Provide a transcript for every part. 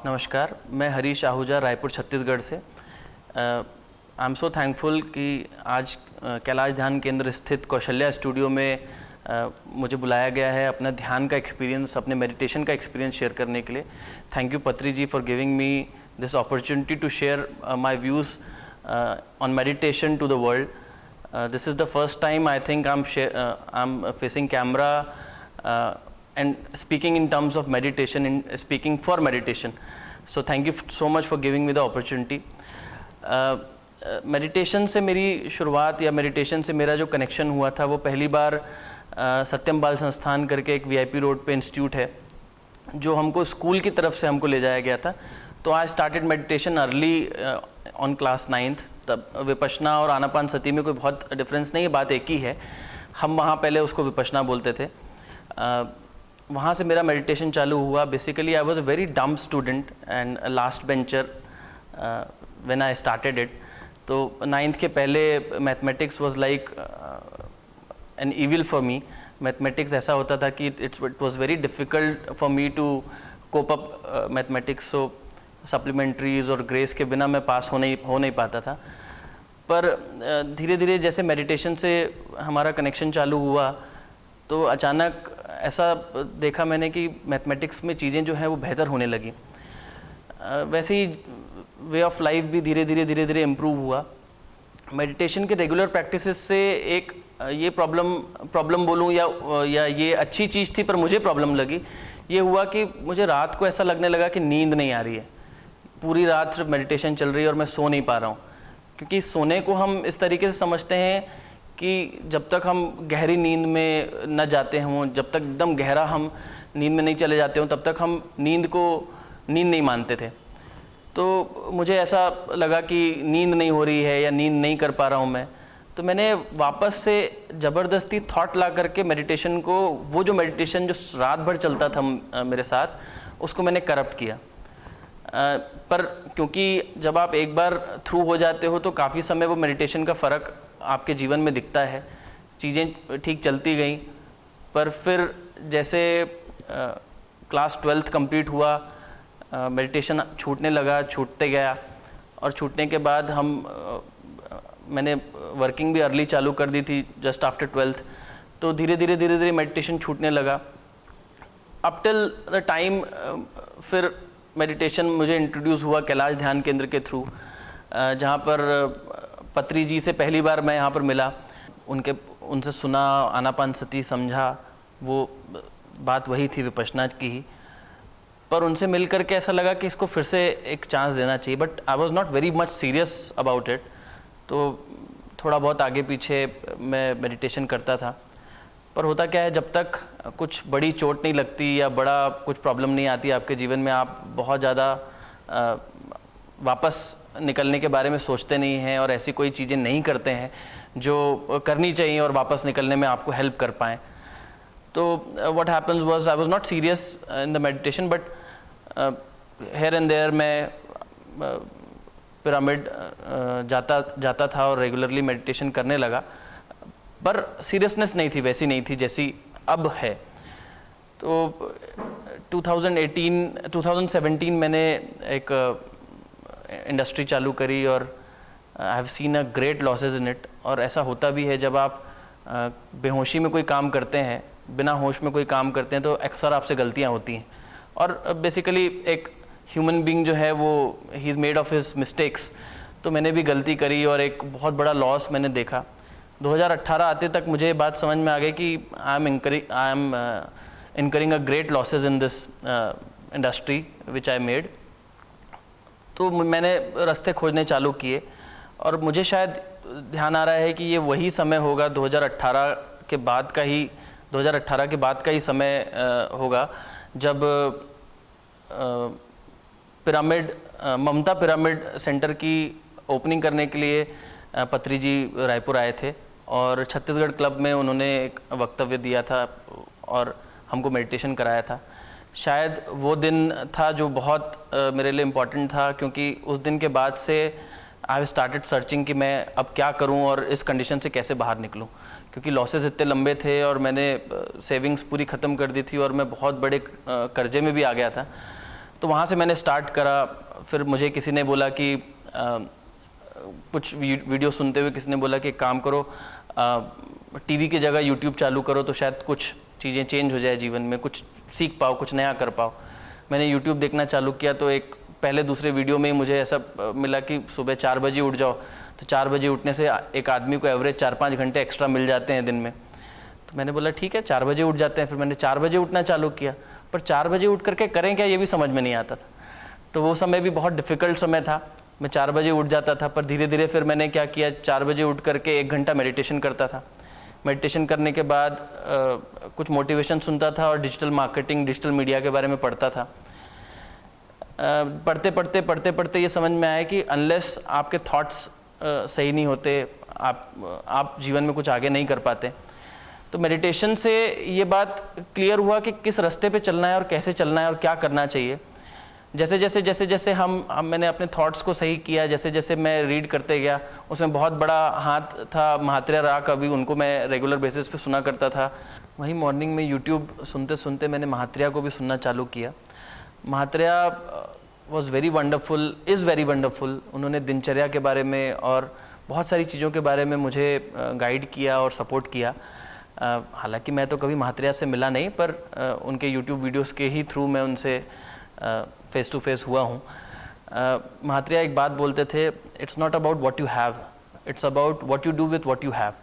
नमस्कार, मैं हरीश आहूजा रायपुर छत्तीसगढ़ से। आई एम सो थैंकफुल कि आज कैलाश ध्यान केंद्र स्थित कौशल्या स्टूडियो में मुझे बुलाया गया है अपना ध्यान का एक्सपीरियंस, अपने मेडिटेशन का एक्सपीरियंस शेयर करने के लिए। Thank you Patri ji for giving me this opportunity to share my views on meditation to the world. This is the first time I think I'm facing camera and speaking in terms of meditation, speaking for meditation. So thank you so much for giving me the opportunity. Meditation से मेरी शुरुआत या meditation से मेरा जो connection हुआ था वो पहली बार सत्यम बाल संस्थान करके एक VIP रोड पे इंस्टीट्यूट है जो हमको स्कूल की तरफ से हमको ले जाया गया था. तो I started meditation early on class 9th. तब विपश्यना और आनापानसती में कोई बहुत डिफरेंस नहीं है, बात एक ही है. हम वहाँ पहले उसको विपश्यना बोलते थे. वहाँ से मेरा मेडिटेशन चालू हुआ. Basically I was a very dumb student and last bencher when I started it. तो 9th के पहले mathematics was like an evil for me. Mathematics ऐसा होता था कि it was very difficult for me to cope up mathematics. So supplementaries और grace के बिना मैं पास हो नहीं पाता था. पर धीरे धीरे जैसे मेडिटेशन से हमारा कनेक्शन चालू हुआ तो अचानक ऐसा देखा मैंने कि मैथमेटिक्स में चीज़ें जो हैं वो बेहतर होने लगी. वैसे ही वे ऑफ लाइफ भी धीरे धीरे इम्प्रूव हुआ. मेडिटेशन के रेगुलर प्रैक्टिसेस से एक ये प्रॉब्लम बोलूँ या ये अच्छी चीज़ थी पर मुझे प्रॉब्लम लगी. ये हुआ कि मुझे रात को ऐसा लगने लगा कि नींद नहीं आ रही है. पूरी रात सिर्फ मेडिटेशन चल रही है और मैं सो नहीं पा रहा हूँ. क्योंकि सोने को हम इस तरीके से समझते हैं कि जब तक हम गहरी नींद में न जाते हों, जब तक एकदम गहरा हम नींद में नहीं चले जाते हों, तब तक हम नींद नहीं मानते थे. तो मुझे ऐसा लगा कि नींद नहीं हो रही है या नींद नहीं कर पा रहा हूँ मैं. तो मैंने वापस से ज़बरदस्ती थॉट ला करके मेडिटेशन को, वो जो मेडिटेशन जो रात भर चलता था मेरे साथ, उसको मैंने करप्ट किया. पर क्योंकि जब आप एक बार थ्रू हो जाते हो तो काफ़ी समय वो मेडिटेशन का फ़र्क आपके जीवन में दिखता है. चीज़ें ठीक चलती गई. पर फिर जैसे क्लास 12th कंप्लीट हुआ, मेडिटेशन छूटने लगा, छूटते गया. और छूटने के बाद मैंने वर्किंग भी अर्ली चालू कर दी थी जस्ट आफ्टर 12th. तो धीरे धीरे मेडिटेशन छूटने लगा. अप टिल द टाइम फिर मेडिटेशन मुझे इंट्रोड्यूस हुआ कैलाश ध्यान केंद्र के थ्रू, जहाँ पर पत्री जी से पहली बार मैं यहाँ पर मिला. उनसे सुना, आनापानसती समझा. वो बात वही थी विपश्यना की ही. पर उनसे मिल करके ऐसा लगा कि इसको फिर से एक चांस देना चाहिए. But I was not very much serious about it. तो थोड़ा बहुत आगे पीछे मैं मेडिटेशन करता था. पर होता क्या है, जब तक कुछ बड़ी चोट नहीं लगती या बड़ा कुछ प्रॉब्लम नहीं आती आपके जीवन में, आप बहुत ज़्यादा वापस निकलने के बारे में सोचते नहीं हैं और ऐसी कोई चीज़ें नहीं करते हैं जो करनी चाहिए और वापस निकलने में आपको हेल्प कर पाएँ. तो what happens was I was not serious in the meditation, but here and there मैं पिरामिड जाता था और रेगुलरली मेडिटेशन करने लगा. पर सीरियसनेस नहीं थी, वैसी नहीं थी जैसी अब है. तो 2017 मैंने एक इंडस्ट्री चालू करी और I have seen a great losses in it. और ऐसा होता भी है जब आप बेहोशी में कोई काम करते हैं, बिना होश में कोई काम करते हैं, तो अक्सर आपसे गलतियां होती हैं. और बेसिकली एक ह्यूमन बीइंग जो है वो he is made of his mistakes. तो मैंने भी गलती करी और एक बहुत बड़ा लॉस मैंने देखा. 2018 आते तक मुझे ये बात समझ में आ गई कि I am incurring a great losses in this industry which I made. तो मैंने रास्ते खोजने चालू किए और मुझे शायद ध्यान आ रहा है कि ये वही समय होगा 2018 के बाद का ही समय होगा जब ममता पिरामिड सेंटर की ओपनिंग करने के लिए पत्री जी रायपुर आए थे और छत्तीसगढ़ क्लब में उन्होंने एक वक्तव्य दिया था और हमको मेडिटेशन कराया था. शायद वो दिन था जो बहुत मेरे लिए इम्पॉर्टेंट था, क्योंकि उस दिन के बाद से आई हैव स्टार्टेड सर्चिंग कि मैं अब क्या करूं और इस कंडीशन से कैसे बाहर निकलूं. क्योंकि लॉसेस इतने लंबे थे और मैंने सेविंग्स पूरी ख़त्म कर दी थी और मैं बहुत बड़े कर्जे में भी आ गया था. तो वहाँ से मैंने स्टार्ट करा। फिर मुझे किसी ने बोला कि कुछ वीडियो सुनते हुए किसी ने बोला कि काम करो, टीवी की जगह यूट्यूब चालू करो तो शायद कुछ चीज़ें चेंज हो जाए जीवन में, कुछ सीख पाओ, कुछ नया कर पाओ। मैंने यूट्यूब देखना चालू किया तो एक पहले दूसरे वीडियो में ही मुझे ऐसा मिला कि सुबह 4 बजे उठ जाओ, तो 4 बजे उठने से एक आदमी को एवरेज 4-5 घंटे एक्स्ट्रा मिल जाते हैं दिन में। तो मैंने बोला ठीक है 4 बजे उठ जाते हैं। फिर मैंने 4 बजे उठना चालू किया, पर 4 बजे उठ करके करें क्या ये भी समझ में नहीं आता था। तो वो समय भी बहुत डिफ़िकल्ट समय था। मैं 4 बजे उठ जाता था, पर धीरे धीरे फिर मैंने क्या किया, 4 बजे उठ करके 1 घंटा मेडिटेशन करता था। मेडिटेशन करने के बाद कुछ मोटिवेशन सुनता था और डिजिटल मार्केटिंग, डिजिटल मीडिया के बारे में पढ़ता था। पढ़ते पढ़ते ये समझ में आया कि अनलेस आपके थॉट्स सही नहीं होते, आप जीवन में कुछ आगे नहीं कर पाते। तो मेडिटेशन से ये बात क्लियर हुआ कि किस रास्ते पे चलना है और कैसे चलना है और क्या करना चाहिए। जैसे जैसे मैंने अपने थॉट्स को सही किया, जैसे जैसे मैं रीड करते गया, उसमें बहुत बड़ा हाथ था महात्रेय रा का भी, उनको मैं रेगुलर बेसिस पे सुना करता था। वहीं मॉर्निंग में यूट्यूब सुनते सुनते मैंने महात्रेय को भी सुनना चालू किया। Mahatreya was very wonderful, is very wonderful. उन्होंने दिनचर्या के बारे में और बहुत सारी चीज़ों के बारे में मुझे गाइड किया और सपोर्ट किया। हालांकि मैं तो कभी महात्रेय से मिला नहीं, पर उनके यूट्यूब वीडियोस के ही थ्रू मैं उनसे फेस टू फेस हुआ हूँ। महात्रेय एक बात बोलते थे, it's not about what you have, it's about what you do with what you have.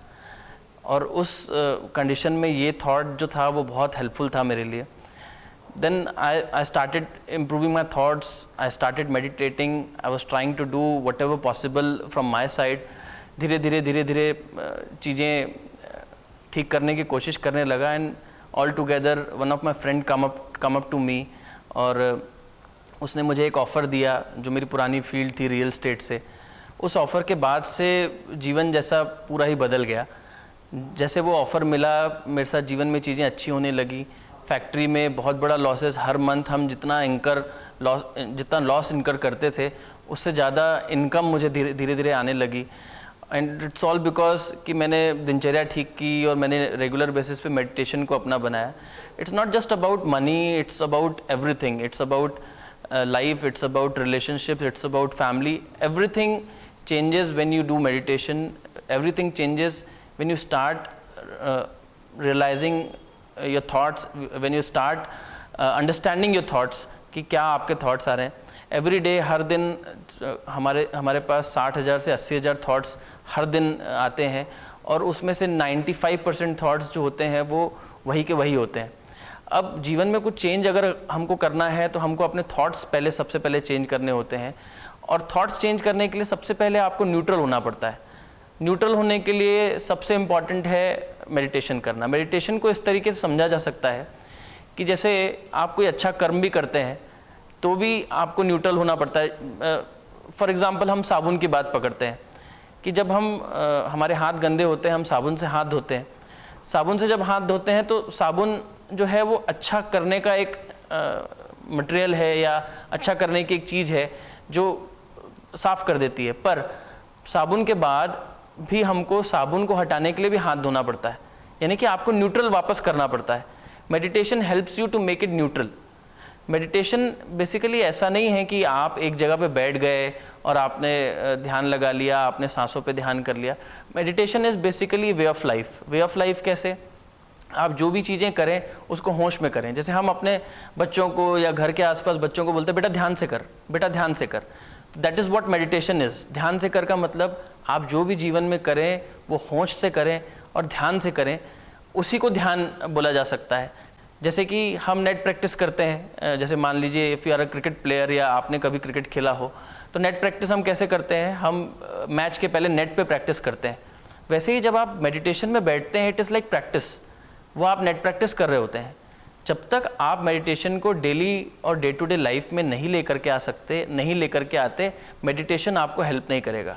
और उस कंडीशन में ये थॉट जो था वो बहुत हेल्पफुल था मेरे लिए। Then I started improving my thoughts, I started meditating, I was trying to do whatever possible from my side. धीरे धीरे चीज़ें ठीक करने की कोशिश करने लगा। And all together one of my friend come up to me, और उसने मुझे एक ऑफ़र दिया जो मेरी पुरानी फील्ड थी रियल एस्टेट से। उस ऑफ़र के बाद से जीवन जैसा पूरा ही बदल गया। जैसे वो ऑफ़र मिला, मेरे साथ जीवन में चीज़ें अच्छी होने लगी। फैक्ट्री में बहुत बड़ा लॉसेस, हर मंथ हम जितना लॉस इनकर करते थे उससे ज़्यादा इनकम मुझे धीरे धीरे आने लगी। एंड इट्स ऑल बिकॉज कि मैंने दिनचर्या ठीक की और मैंने रेगुलर बेसिस पे मेडिटेशन को अपना बनाया। It's not just about money, it's about everything. It's about life, it's about relationships, it's about family. Everything changes when you do meditation, everything changes when you start realising your thoughts, when you start understanding your thoughts कि क्या आपके thoughts आ रहे हैं। Every day, हर दिन हमारे पास 60,000 से 80,000 thoughts हर दिन आते हैं, और उसमें से 95% थॉट्स जो होते हैं वो वही के वही होते हैं। अब जीवन में कुछ चेंज अगर हमको करना है तो हमको अपने थॉट्स सबसे पहले चेंज करने होते हैं। और थॉट्स चेंज करने के लिए सबसे पहले आपको न्यूट्रल होना पड़ता है। न्यूट्रल होने के लिए सबसे इम्पॉर्टेंट है मेडिटेशन करना। मेडिटेशन को इस तरीके से समझा जा सकता है कि जैसे आप कोई अच्छा कर्म भी करते हैं तो भी आपको न्यूट्रल होना पड़ता है। फॉर एग्ज़ाम्पल हम साबुन की बात पकड़ते हैं कि जब हमारे हाथ गंदे होते हैं, हम साबुन से हाथ धोते हैं। साबुन से जब हाथ धोते हैं तो साबुन जो है वो अच्छा करने का एक मटेरियल है या अच्छा करने की एक चीज़ है जो साफ़ कर देती है। पर साबुन के बाद भी हमको साबुन को हटाने के लिए भी हाथ धोना पड़ता है, यानी कि आपको न्यूट्रल वापस करना पड़ता है। Meditation helps you to make it neutral. Meditation basically ऐसा नहीं है कि आप एक जगह पे बैठ गए और आपने ध्यान लगा लिया, आपने सांसों पे ध्यान कर लिया। Meditation is basically way of life. Way of life कैसे? आप जो भी चीज़ें करें उसको होश में करें। जैसे हम अपने बच्चों को या घर के आसपास बच्चों को बोलते हैं बेटा ध्यान से कर, बेटा ध्यान से कर। That is what meditation is. ध्यान से कर का मतलब आप जो भी जीवन में करें वो होश से करें और ध्यान से करें, उसी को ध्यान बोला जा सकता है। जैसे कि हम नेट प्रैक्टिस करते हैं, जैसे मान लीजिए if you are a cricket player या आपने कभी क्रिकेट खेला हो, तो नेट प्रैक्टिस हम कैसे करते हैं? हम मैच के पहले नेट पे प्रैक्टिस करते हैं। वैसे ही जब आप मेडिटेशन में बैठते हैं, इट इज़ लाइक प्रैक्टिस। वो आप नेट प्रैक्टिस कर रहे होते हैं। जब तक आप मेडिटेशन को डेली और डे टू डे लाइफ में नहीं लेकर के आते, मेडिटेशन आपको हेल्प नहीं करेगा।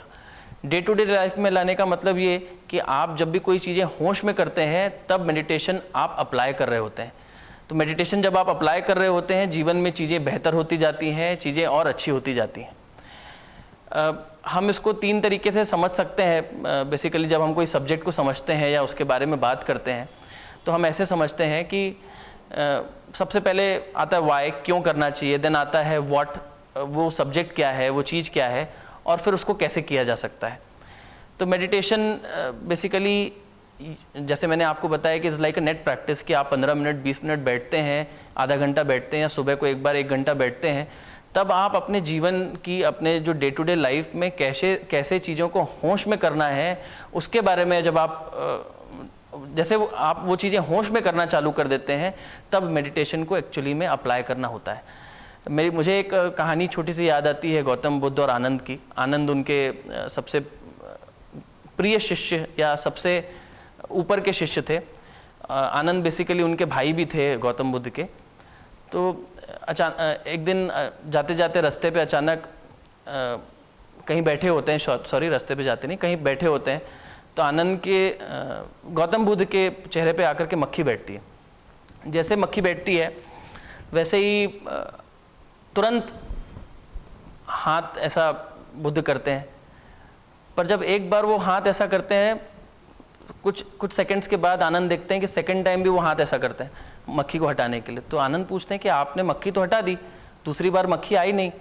डे टू डे लाइफ में लाने का मतलब ये कि आप जब भी कोई चीज़ें होश में करते हैं तब मेडिटेशन आप अप्लाई कर रहे होते हैं। तो मेडिटेशन जब आप अप्लाई कर रहे होते हैं, जीवन में चीज़ें बेहतर होती जाती हैं, चीज़ें और अच्छी होती जाती हैं। हम इसको 3 तरीके से समझ सकते हैं। बेसिकली जब हम कोई सब्जेक्ट को समझते हैं या उसके बारे में बात करते हैं तो हम ऐसे समझते हैं कि सबसे पहले आता है वाई, क्यों करना चाहिए, देन आता है व्हाट, वो सब्जेक्ट क्या है, वो चीज़ क्या है, और फिर उसको कैसे किया जा सकता है। तो मेडिटेशन बेसिकली जैसे मैंने आपको बताया कि is like a net practice, कि आप 15 मिनट 20 मिनट बैठते हैं, आधा घंटा बैठते हैं, या सुबह को एक बार 1 घंटा बैठते हैं, तब आप अपने जीवन की, अपने जो डे टू डे लाइफ में कैसे चीज़ों को होश में करना है उसके बारे में जब आप जैसे आप वो चीज़ें होश में करना चालू कर देते हैं, तब मेडिटेशन को एक्चुअली में अप्लाई करना होता है। मुझे एक कहानी छोटी सी याद आती है गौतम बुद्ध और आनंद की। आनंद उनके सबसे प्रिय शिष्य या सबसे ऊपर के शिष्य थे। आनंद बेसिकली उनके भाई भी थे गौतम बुद्ध के। तो एक दिन जाते जाते रास्ते पे अचानक कहीं बैठे होते हैं, सॉरी रास्ते पे जाते नहीं, कहीं बैठे होते हैं, तो आनंद के गौतम बुद्ध के चेहरे पे आकर के मक्खी बैठती है। जैसे मक्खी बैठती है वैसे ही तुरंत हाथ ऐसा बुद्ध करते हैं, पर जब एक बार वो हाथ ऐसा करते हैं, कुछ सेकंड्स के बाद आनंद देखते हैं कि सेकंड टाइम भी वो हाथ ऐसा करते हैं मक्खी को हटाने के लिए। तो आनंद पूछते हैं कि आपने मक्खी तो हटा दी, दूसरी बार मक्खी आई नहीं,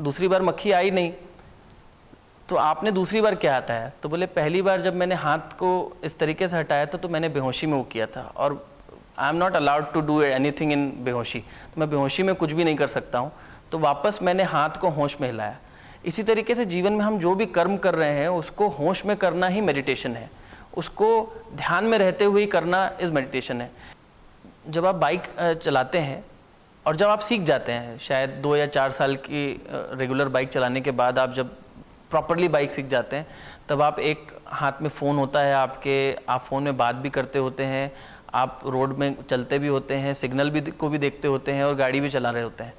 दूसरी बार मक्खी आई नहीं, तो आपने दूसरी बार क्या हटाया? तो बोले पहली बार जब मैंने हाथ को इस तरीके से हटाया था तो मैंने बेहोशी में वो किया था, और I am not allowed to do anything in बेहोशी, तो मैं बेहोशी में कुछ भी नहीं कर सकता हूँ, तो वापस मैंने हाथ को होश में हिलाया। इसी तरीके से जीवन में हम जो भी कर्म कर रहे हैं उसको होश में करना ही मेडिटेशन है, उसको ध्यान में रहते हुए करना इस मेडिटेशन है। जब आप बाइक चलाते हैं और जब आप सीख जाते हैं, शायद 2 या 4 साल की रेगुलर बाइक चलाने के बाद आप जब प्रॉपरली बाइक सीख जाते हैं, तब आप एक हाथ में फ़ोन होता है आपके, आप फ़ोन में बात भी करते होते हैं, आप रोड में चलते भी होते हैं, सिग्नल भी को भी देखते होते हैं और गाड़ी भी चला रहे होते हैं।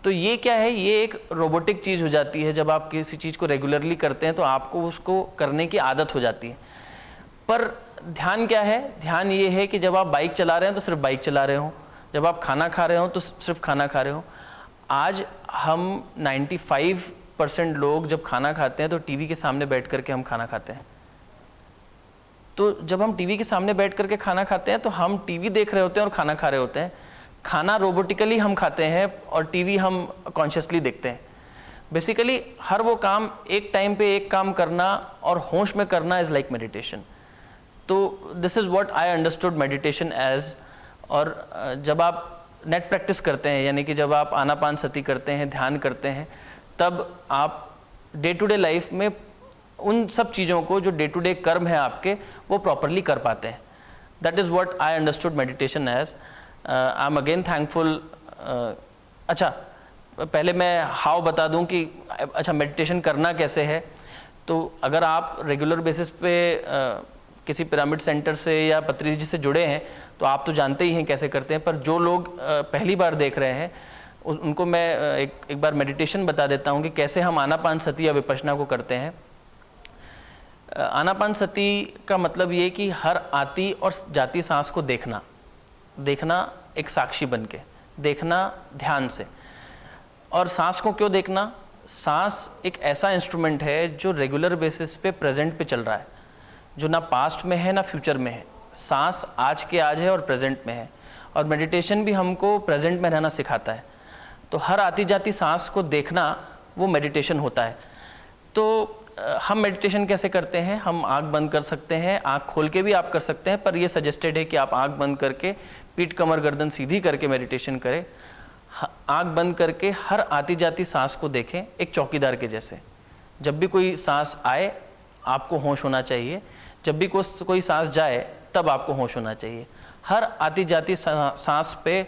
तो ये क्या है, ये एक रोबोटिक चीज़ हो जाती है। जब आप किसी चीज़ को रेगुलरली करते हैं तो आपको उसको करने की आदत हो जाती है। पर ध्यान क्या है? ध्यान ये है कि जब आप बाइक चला रहे हैं तो सिर्फ बाइक चला रहे हो, जब आप खाना खा रहे हो तो सिर्फ खाना खा रहे हो। आज हम 95% लोग जब खाना खाते हैं तो टीवी के सामने बैठ करके हम खाना खाते हैं। तो जब हम टीवी के सामने बैठ करके खाना खाते हैं तो हम टीवी देख रहे होते हैं और खाना खा रहे होते हैं। खाना रोबोटिकली हम खाते हैं और टीवी हम कॉन्शियसली देखते हैं। बेसिकली हर वो काम एक टाइम पे एक काम करना और होश में करना इज़ लाइक मेडिटेशन। तो this is what I understood meditation as. और जब आप नेट प्रैक्टिस करते हैं, यानी कि जब आप आनापानसति करते हैं, ध्यान करते हैं, तब आप डे टू डे लाइफ में उन सब चीज़ों को जो डे टू डे कर्म है आपके, वो प्रॉपरली कर पाते हैं। That is what I understood meditation as. I am again thankful. अच्छा, पहले मैं हाउ बता दूं कि अच्छा मेडिटेशन करना कैसे है। तो अगर आप रेगुलर बेसिस पे किसी पिरामिड सेंटर से या पत्री जी से जुड़े हैं तो आप तो जानते ही हैं कैसे करते हैं, पर जो लोग पहली बार देख रहे हैं उनको मैं एक बार मेडिटेशन बता देता हूं कि कैसे हम आनापानसति या विपश्यना को करते हैं। आनापानसति का मतलब ये कि हर आती और जाती सांस को देखना एक साक्षी बन के देखना ध्यान से। और सांस को क्यों देखना? सांस एक ऐसा इंस्ट्रूमेंट है जो रेगुलर बेसिस पे प्रेजेंट पे चल रहा है, जो ना पास्ट में है ना फ्यूचर में है। सांस आज के आज है और प्रेजेंट में है, और मेडिटेशन भी हमको प्रेजेंट में रहना सिखाता है। तो हर आती जाती सांस को देखना वो मेडिटेशन होता है। तो हम मेडिटेशन कैसे करते हैं? हम आँख बंद कर सकते हैं, आँख खोल के भी आप कर सकते हैं, पर ये सजेस्टेड है कि आप आँख बंद करके पीठ कमर गर्दन सीधी करके मेडिटेशन करें। आँख बंद करके हर आती जाती सांस को देखें एक चौकीदार के जैसे। जब भी कोई सांस आए आपको होश होना चाहिए, जब भी कोई सांस जाए तब आपको होश होना चाहिए। हर आती जाती सांस पे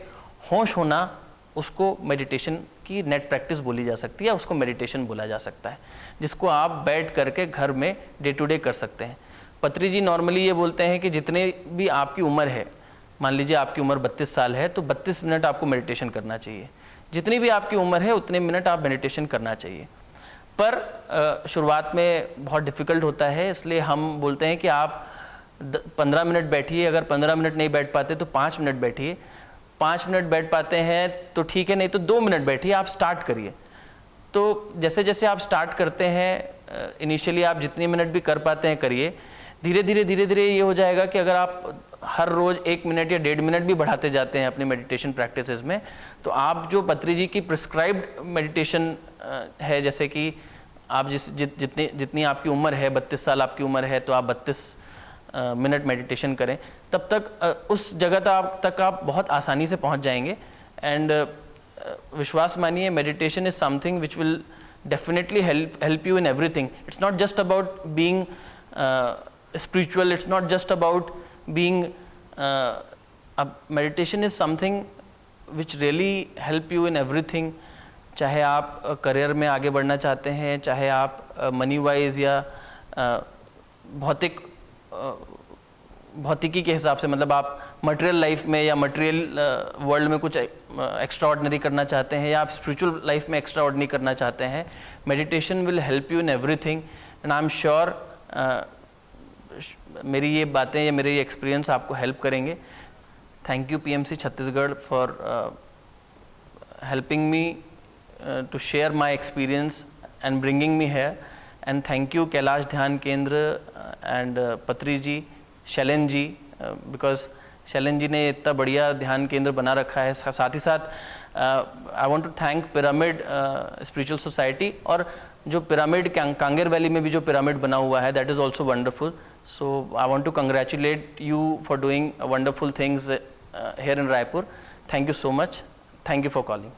होश होना, उसको मेडिटेशन की नेट प्रैक्टिस बोली जा सकती है, उसको मेडिटेशन बोला जा सकता है, जिसको आप बैठ करके घर में डे टू डे कर सकते हैं। पत्री जी नॉर्मली ये बोलते हैं कि जितने भी आपकी उम्र है, मान लीजिए आपकी उम्र 32 साल है तो 32 मिनट आपको मेडिटेशन करना चाहिए। जितनी भी आपकी उम्र है उतने मिनट आप मेडिटेशन करना चाहिए। पर शुरुआत में बहुत डिफ़िकल्ट होता है, इसलिए हम बोलते हैं कि आप 15 मिनट बैठिए। अगर 15 मिनट नहीं बैठ पाते तो 5 मिनट बैठिए। 5 मिनट बैठ पाते हैं तो ठीक है, नहीं तो 2 मिनट बैठिए। आप स्टार्ट करिए। तो जैसे जैसे आप स्टार्ट करते हैं, इनिशियली आप जितनी मिनट भी कर पाते हैं करिए। धीरे धीरे ये हो जाएगा कि अगर आप हर रोज़ 1 मिनट या 1.5 मिनट भी बढ़ाते जाते हैं अपने मेडिटेशन प्रैक्टिसेस में, तो आप जो पत्री जी की प्रिस्क्राइब्ड मेडिटेशन है, जैसे कि आप जितनी आपकी उम्र है, 32 साल आपकी उम्र है, तो आप 32 मिनट मेडिटेशन करें, तब तक उस जगह तक आप बहुत आसानी से पहुंच जाएंगे। एंड विश्वास मानिए, meditation is something which will definitely help you in everything. It's not just about being spiritual, it's not just about being meditation is something which really help you in everything. चाहे आप career में आगे बढ़ना चाहते हैं, चाहे आप money wise या भौतिकी के हिसाब से, मतलब आप मटेरियल लाइफ में या मटेरियल वर्ल्ड में कुछ एक्स्ट्रा ऑर्डिनरी करना चाहते हैं, या आप स्पिरिचुअल लाइफ में एक्स्ट्रा ऑर्डिनरी करना चाहते हैं, meditation will help you in everything. And I am sure मेरी ये बातें या मेरे ये एक्सपीरियंस आपको हेल्प करेंगे। Thank you PMC Chhattisgarh for helping me to share my experience and bringing me here, and thank you Kailash Dhyan Kendra and Patri ji, Shailen ji, because Shailen ji ने इतना बढ़िया ध्यान केंद्र बना रखा है। साथ ही साथ I want to thank Pyramid Spiritual Society, और जो पिरामिड कांगेर वैली में भी जो पिरामिड बना हुआ है, that is also wonderful. So I want to congratulate you for doing wonderful things here in Raipur. Thank you so much. Thank you for calling.